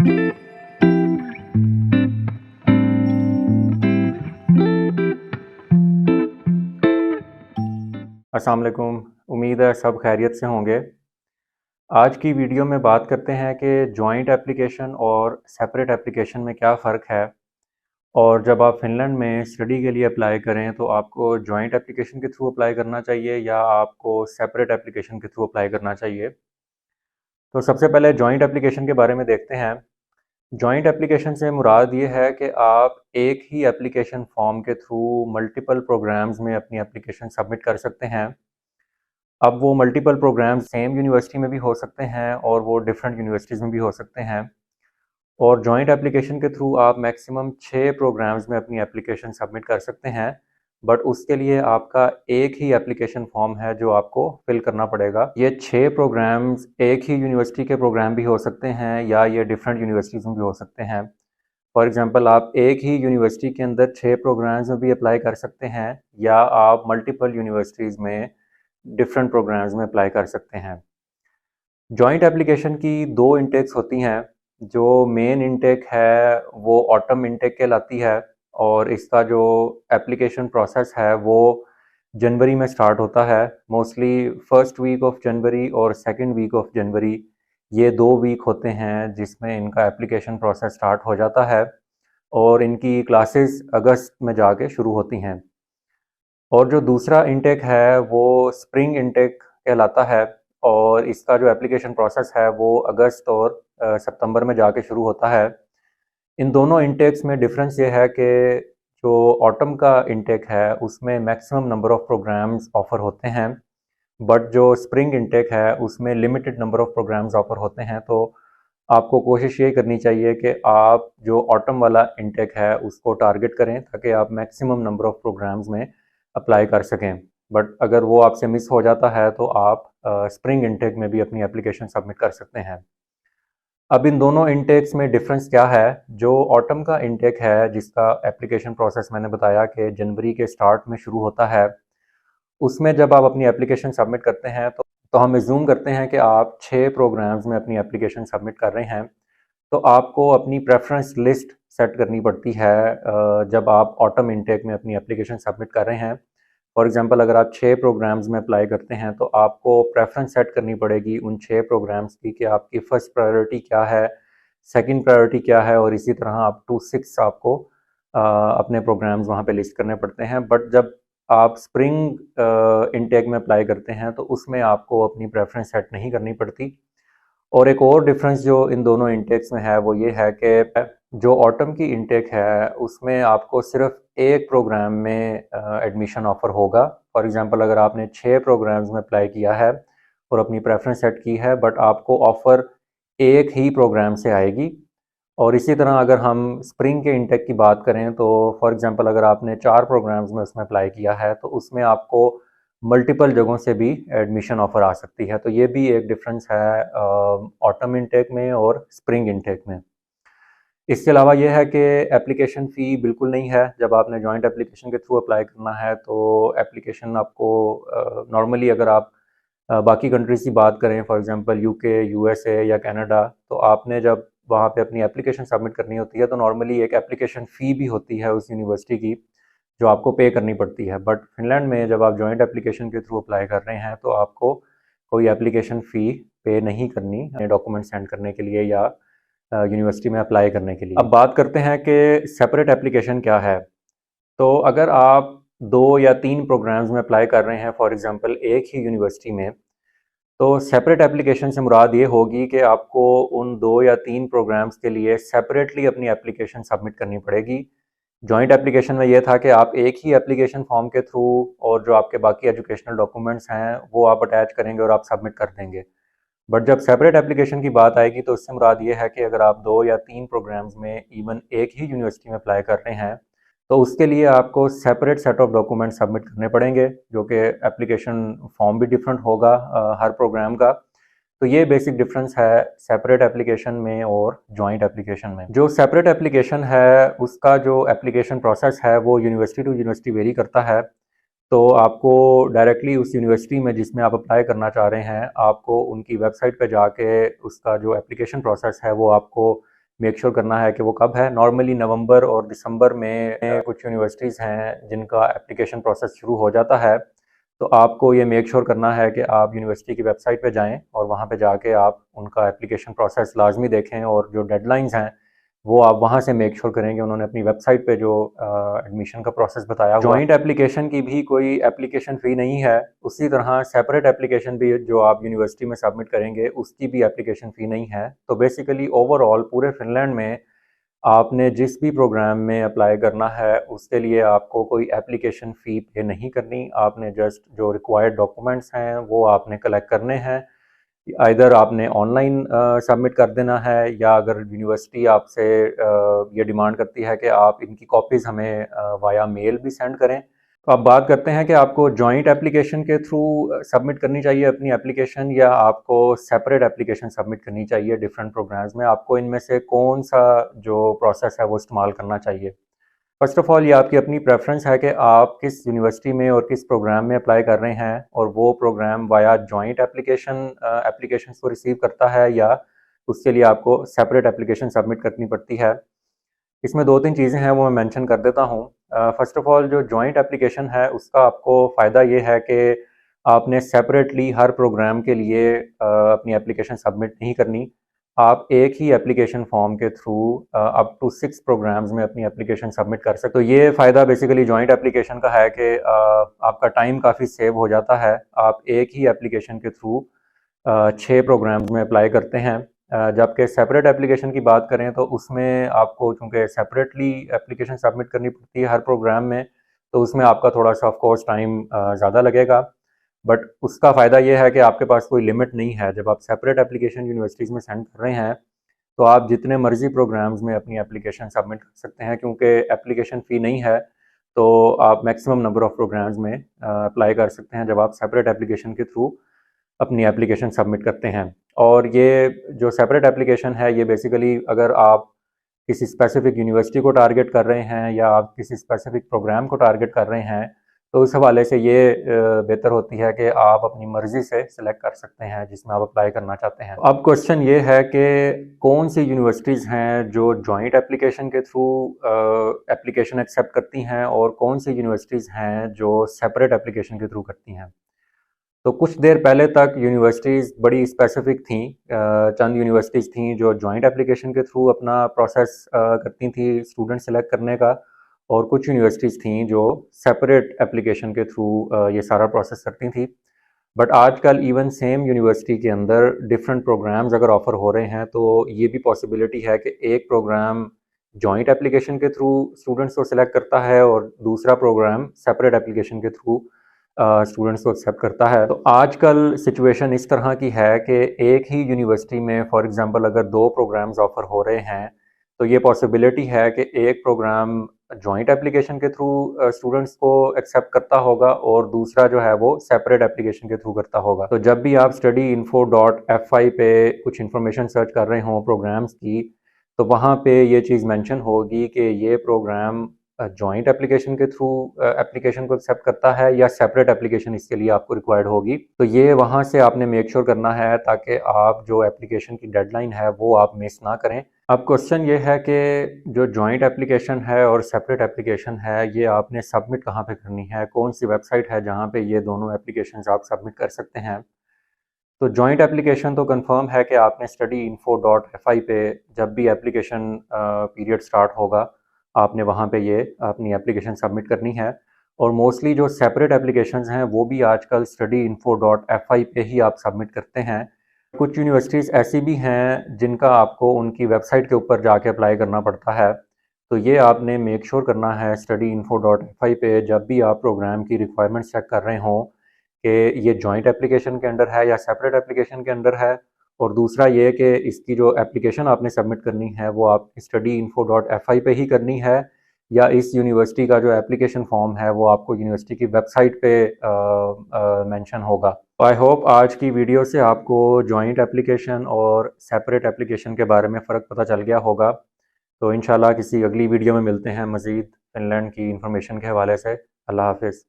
अस्सलाम वालेकुम। उम्मीद है सब खैरियत से होंगे। आज की वीडियो में बात करते हैं कि जॉइंट एप्लीकेशन और सेपरेट एप्लीकेशन में क्या फ़र्क है, और जब आप फ़िनलैंड में स्टडी के लिए अप्लाई करें तो आपको जॉइंट एप्लीकेशन के थ्रू अप्लाई करना चाहिए या आपको सेपरेट एप्लीकेशन के थ्रू अप्लाई करना चाहिए। तो सबसे पहले जॉइंट एप्लीकेशन के बारे में देखते हैं। जॉइंट एप्लीकेशन से मुराद ये है कि आप एक ही एप्लीकेशन फॉर्म के थ्रू मल्टीपल प्रोग्राम्स में अपनी एप्लीकेशन सबमिट कर सकते हैं। अब वो मल्टीपल प्रोग्राम्स सेम यूनिवर्सिटी में भी हो सकते हैं और वो डिफरेंट यूनिवर्सिटीज़ में भी हो सकते हैं। और जॉइंट एप्लीकेशन के थ्रू आप मैक्सिमम 6 प्रोग्राम्स में अपनी एप्लीकेशन सबमिट कर सकते हैं, बट उसके लिए आपका एक ही एप्लीकेशन फॉर्म है जो आपको फिल करना पड़ेगा। ये 6 प्रोग्राम्स एक ही यूनिवर्सिटी के प्रोग्राम भी हो सकते हैं या ये डिफरेंट यूनिवर्सिटीज़ में भी हो सकते हैं। फॉर एग्ज़ाम्पल, आप एक ही यूनिवर्सिटी के अंदर 6 प्रोग्राम्स में भी अप्लाई कर सकते हैं या आप मल्टीपल यूनिवर्सिटीज़ में डिफरेंट प्रोग्राम्स में अप्लाई कर सकते हैं। जॉइंट एप्लीकेशन की 2 इंटेक्स होती हैं। जो मेन इंटेक है वो ऑटम इंटेक कहलाती है, और इसका जो एप्लीकेशन प्रोसेस है वो जनवरी में स्टार्ट होता है। Mostly first week of January और सेकंड वीक ऑफ जनवरी, ये 2 वीक होते हैं जिसमें इनका एप्लीकेशन प्रोसेस स्टार्ट हो जाता है, और इनकी क्लासेस अगस्त में जाके शुरू होती हैं। और जो दूसरा इंटेक है वो स्प्रिंग इंटेक कहलाता है, और इसका जो एप्लीकेशन प्रोसेस है वो अगस्त और सितंबर में जाके शुरू होता है। इन दोनों इंटेक्स में डिफरेंस ये है कि जो ऑटम का इंटेक है उसमें maximum number of programmes offer होते हैं, बट जो स्प्रिंग इंटेक है उसमें limited number of programmes offer होते हैं। तो आपको कोशिश ये करनी चाहिए कि आप जो ऑटम वाला इंटेक है उसको टारगेट करें ताकि आप मैक्सिमम नंबर ऑफ़ प्रोग्राम्स में अप्लाई कर सकें। बट अगर वो आपसे मिस हो जाता है तो आप स्प्रिंग इंटेक में भी अपनी एप्लीकेशन सबमिट कर सकते हैं। अब इन दोनों इंटेक्स में डिफरेंस क्या है? जो ऑटम का इंटेक है जिसका एप्लीकेशन प्रोसेस मैंने बताया कि जनवरी के स्टार्ट में शुरू होता है, उसमें जब आप अपनी एप्लीकेशन सबमिट करते हैं तो हम एज्यूम करते हैं कि आप 6 प्रोग्राम्स में अपनी एप्लीकेशन सबमिट कर रहे हैं। तो आपको अपनी प्रेफरेंस लिस्ट सेट करनी पड़ती है जब आप ऑटम इंटेक में अपनी एप्लीकेशन सबमिट कर रहे हैं। फॉर एग्जांपल, अगर आप 6 प्रोग्राम्स में अप्लाई करते हैं तो आपको प्रेफरेंस सेट करनी पड़ेगी उन 6 प्रोग्राम्स की कि आपकी फ़र्स्ट प्रायोरिटी क्या है, सेकंड प्रायोरिटी क्या है, और इसी तरह अप टू 6 आपको अपने प्रोग्राम्स वहाँ पे लिस्ट करने पड़ते हैं। बट जब आप स्प्रिंग इंटेक में अप्लाई करते हैं तो उसमें आपको अपनी प्रेफरेंस सेट नहीं करनी पड़ती। और एक और डिफरेंस जो इन दोनों इंटेक्स में है वो ये है कि जो ऑटम की इंटेक है उसमें आपको सिर्फ एक प्रोग्राम में एडमिशन ऑफ़र होगा। फॉर एग्जांपल, अगर आपने 6 प्रोग्राम्स में अप्लाई किया है और अपनी प्रेफरेंस सेट की है, बट आपको ऑफ़र एक ही प्रोग्राम से आएगी। और इसी तरह अगर हम स्प्रिंग के इंटेक की बात करें तो फॉर एग्जांपल, अगर आपने 4 प्रोग्राम्स में उसमें अप्लाई किया है तो उसमें आपको मल्टीपल जगहों से भी एडमिशन ऑफ़र आ सकती है। तो ये भी एक डिफरेंस है ऑटम इंटेक में और स्प्रिंग इंटेक में। इसके अलावा ये है कि एप्लीकेशन फ़ी बिल्कुल नहीं है। जब आपने जॉइंट एप्लीकेशन के थ्रू अप्लाई करना है तो एप्लीकेशन आपको नॉर्मली, अगर आप बाकी कंट्रीज़ की बात करें, फॉर एग्जांपल यूके, यूएसए या कनाडा, तो आपने जब वहाँ पे अपनी एप्लीकेशन सबमिट करनी होती है तो नॉर्मली एक एप्लीकेशन फ़ी भी होती है उस यूनिवर्सिटी की जो आपको पे करनी पड़ती है। बट फिनलैंड में जब आप जॉइंट एप्लीकेशन के थ्रू अप्लाई कर रहे हैं तो आपको कोई एप्लीकेशन फ़ी पे नहीं करनी अपने डॉक्यूमेंट सेंड करने के लिए या यूनिवर्सिटी में अप्लाई करने के लिए। अब बात करते हैं कि सेपरेट एप्लीकेशन क्या है। तो अगर आप 2 या 3 प्रोग्राम्स में अप्लाई कर रहे हैं, फॉर एग्जांपल एक ही यूनिवर्सिटी में, तो सेपरेट एप्लीकेशन से मुराद ये होगी कि आपको उन 2 या 3 प्रोग्राम्स के लिए सेपरेटली अपनी एप्लीकेशन सबमिट करनी पड़ेगी। जॉइंट एप्लीकेशन में ये था कि आप एक ही एप्लीकेशन फॉर्म के थ्रू और जो आपके बाकी एजुकेशनल डॉक्यूमेंट्स हैं वो आप अटैच करेंगे और आप सबमिट कर देंगे। बट जब सेपरेट एप्लीकेशन की बात आएगी तो इससे मुराद ये है कि अगर आप 2 या 3 प्रोग्राम्स में इवन एक ही यूनिवर्सिटी में अप्लाई कर रहे हैं तो उसके लिए आपको separate set of document submit करने पड़ेंगे, जो कि एप्लीकेशन फॉर्म भी डिफरेंट होगा हर प्रोग्राम का। तो ये बेसिक डिफरेंस है सेपरेट एप्लीकेशन में और जॉइंट एप्लीकेशन में। जो सेपरेट एप्लीकेशन है उसका जो एप्लीकेशन प्रोसेस है वो यूनिवर्सिटी टू यूनिवर्सिटी वेरी करता है। तो आपको डायरेक्टली उस यूनिवर्सिटी में जिसमें आप अप्लाई करना चाह रहे हैं, आपको उनकी वेबसाइट पर जाके उसका जो एप्लीकेशन प्रोसेस है वो आपको मेक श्योर करना है कि वो कब है। नॉर्मली नवंबर और दिसंबर में कुछ यूनिवर्सिटीज़ हैं जिनका एप्लीकेशन प्रोसेस शुरू हो जाता है, तो आपको ये मेक श्योर करना है कि आप यूनिवर्सिटी की वेबसाइट पे जाएं और वहाँ पे जाके आप उनका एप्लीकेशन प्रोसेस लाजमी देखें, और जो डेडलाइंस हैं वो आप वहाँ से मेक श्योर करें कि उन्होंने अपनी वेबसाइट पे जो एडमिशन का प्रोसेस बताया हुआ। जॉइंट एप्लीकेशन की भी कोई एप्लीकेशन फ़ी नहीं है, उसी तरह सेपरेट एप्लीकेशन भी जो आप यूनिवर्सिटी में सबमिट करेंगे उसकी भी एप्लीकेशन फ़ी नहीं है। तो बेसिकली ओवरऑल पूरे फिनलैंड में आपने जिस भी प्रोग्राम में अप्लाई करना है उसके लिए आपको कोई एप्लीकेशन फ़ी पे नहीं करनी। आपने जस्ट जो रिक्वायर्ड डॉक्यूमेंट्स हैं वो आपने कलेक्ट करने हैं, आइदर आपने ऑनलाइन सबमिट कर देना है, या अगर यूनिवर्सिटी आपसे ये डिमांड करती है कि आप इनकी कॉपीज़ हमें वाया मेल भी सेंड करें। तो अब बात करते हैं कि आपको जॉइंट एप्लीकेशन के थ्रू सबमिट करनी चाहिए अपनी एप्लीकेशन, या आपको सेपरेट एप्लीकेशन सबमिट करनी चाहिए डिफरेंट प्रोग्राम्स में। आपको इनमें से कौन सा जो प्रोसेस है वो इस्तेमाल करना चाहिए। फर्स्ट ऑफ ऑल ये आपकी अपनी प्रेफरेंस है कि आप किस यूनिवर्सिटी में और किस प्रोग्राम में अप्लाई कर रहे हैं, और वो प्रोग्राम वाया जॉइंट एप्लीकेशन को रिसीव करता है या उसके लिए आपको सेपरेट एप्लीकेशन सबमिट करनी पड़ती है। इसमें दो तीन चीज़ें हैं वो मैं मेंशन कर देता हूँ। फर्स्ट ऑफ ऑल जो जॉइंट एप्लीकेशन है उसका आपको फ़ायदा ये है कि आपने सेपरेटली हर प्रोग्राम के लिए अपनी एप्लीकेशन सबमिट नहीं करनी। आप एक ही एप्लीकेशन फॉर्म के थ्रू अप टू 6 प्रोग्राम्स में अपनी एप्लीकेशन सबमिट कर सकते हो। तो ये फ़ायदा बेसिकली जॉइंट एप्लीकेशन का है कि आपका टाइम काफ़ी सेव हो जाता है। आप एक ही एप्लीकेशन के थ्रू 6 प्रोग्राम्स में अप्लाई करते हैं। जबकि सेपरेट एप्लीकेशन की बात करें तो उसमें आपको चूँकि सेपरेटली एप्लीकेशन सबमिट करनी पड़ती है हर प्रोग्राम में, तो उसमें आपका थोड़ा सा ऑफ कोर्स टाइम ज़्यादा लगेगा। बट उसका फ़ायदा ये है कि आपके पास कोई लिमिट नहीं है। जब आप सेपरेट एप्लीकेशन यूनिवर्सिटीज़ में सेंड कर रहे हैं तो आप जितने मर्जी प्रोग्राम्स में अपनी एप्लीकेशन सबमिट कर सकते हैं, क्योंकि एप्लीकेशन फ़ी नहीं है तो आप मैक्सिमम नंबर ऑफ़ प्रोग्राम्स में अप्लाई कर सकते हैं जब आप सेपरेट एप्लीकेशन के थ्रू अपनी एप्लीकेशन सबमिट करते हैं। और ये जो सेपरेट एप्लीकेशन है ये बेसिकली अगर आप किसी स्पेसिफिक यूनिवर्सिटी को टारगेट कर रहे हैं या आप किसी स्पेसिफिक प्रोग्राम को टारगेट कर रहे हैं, तो उस हवाले से ये बेहतर होती है कि आप अपनी मर्ज़ी से सिलेक्ट कर सकते हैं जिसमें आप अप्लाई करना चाहते हैं। अब क्वेश्चन ये है कि कौन सी यूनिवर्सिटीज़ हैं जो जॉइंट एप्लीकेशन के थ्रू एप्लीकेशन एक्सेप्ट करती हैं, और कौन सी यूनिवर्सिटीज़ हैं जो सेपरेट एप्लीकेशन के थ्रू करती हैं। तो कुछ देर पहले तक यूनिवर्सिटीज़ बड़ी स्पेसिफिक थी, चंद यूनिवर्सिटीज़ थी जो जॉइंट एप्लीकेशन के थ्रू अपना प्रोसेस करती थी स्टूडेंट सेलेक्ट करने का, और कुछ यूनिवर्सिटीज़ थी जो सेपरेट एप्लीकेशन के थ्रू ये सारा प्रोसेस करती थी। बट आजकल इवन सेम यूनिवर्सिटी के अंदर डिफरेंट प्रोग्राम्स अगर ऑफ़र हो रहे हैं तो ये भी पॉसिबिलिटी है कि एक प्रोग्राम जॉइंट एप्लीकेशन के थ्रू स्टूडेंट्स को सिलेक्ट करता है और दूसरा प्रोग्राम सेपरेट एप्लीकेशन के थ्रू स्टूडेंट्स को एक्सेप्ट करता है। तो आजकल सिचुएशन इस तरह की है कि एक ही यूनिवर्सिटी में फॉर एग्जांपल अगर 2 प्रोग्राम्स ऑफ़र हो रहे हैं तो ये पॉसिबिलिटी है कि एक प्रोग्राम जॉइंट एप्लीकेशन के थ्रू स्टूडेंट्स को एक्सेप्ट करता होगा और दूसरा जो है वो सेपरेट एप्लीकेशन के थ्रू करता होगा। तो जब भी आप studyinfo.fi पे कुछ इन्फॉर्मेशन सर्च कर रहे हों प्रोग्राम्स की, तो वहाँ पे ये चीज़ मेंशन होगी कि ये प्रोग्राम जॉइंट एप्लीकेशन के थ्रू एप्लीकेशन को एक्सेप्ट करता है या सेपरेट एप्लीकेशन इसके लिए आपको रिक्वायर्ड होगी। तो ये वहाँ से आपने मेक श्योर करना है ताकि आप जो एप्लीकेशन की डेडलाइन है वो आप मिस ना करें। अब क्वेश्चन ये है कि जो जॉइंट एप्लीकेशन है और सेपरेट एप्लीकेशन है ये आपने सबमिट कहाँ पे करनी है, कौन सी वेबसाइट है जहाँ पे ये दोनों एप्लीकेशंस आप सबमिट कर सकते हैं। तो जॉइंट एप्लीकेशन तो कंफर्म है कि आपने studyinfo.fi पे जब भी एप्लीकेशन पीरियड स्टार्ट होगा आपने वहाँ पे ये अपनी एप्लीकेशन सबमिट करनी है। और मोस्टली जो सेपरेट एप्लीकेशंस हैं वो भी आजकल studyinfo.fi पे ही आप सबमिट करते हैं। कुछ यूनिवर्सिटीज़ ऐसी भी हैं जिनका आपको उनकी वेबसाइट के ऊपर जाके अप्लाई करना पड़ता है। तो ये आपने मेक श्योर करना है studyinfo.fi पे जब भी आप प्रोग्राम की रिक्वायरमेंट्स चेक कर रहे हों कि ये जॉइंट एप्लीकेशन के अंडर है या सेपरेट एप्लीकेशन के अंडर है। और दूसरा ये कि इसकी जो एप्लीकेशन आपने सबमिट करनी है वो आप studyinfo.fi पे ही करनी है, या इस यूनिवर्सिटी का जो एप्लीकेशन फॉर्म है वो आपको यूनिवर्सिटी की वेबसाइट पे मेंशन होगा। आई होप आज की वीडियो से आपको जॉइंट एप्लीकेशन और सेपरेट एप्लीकेशन के बारे में फ़र्क पता चल गया होगा। तो इंशाल्लाह किसी अगली वीडियो में मिलते हैं मज़ीद फिनलैंड की इंफॉर्मेशन के हवाले से। अल्लाह हाफिज़।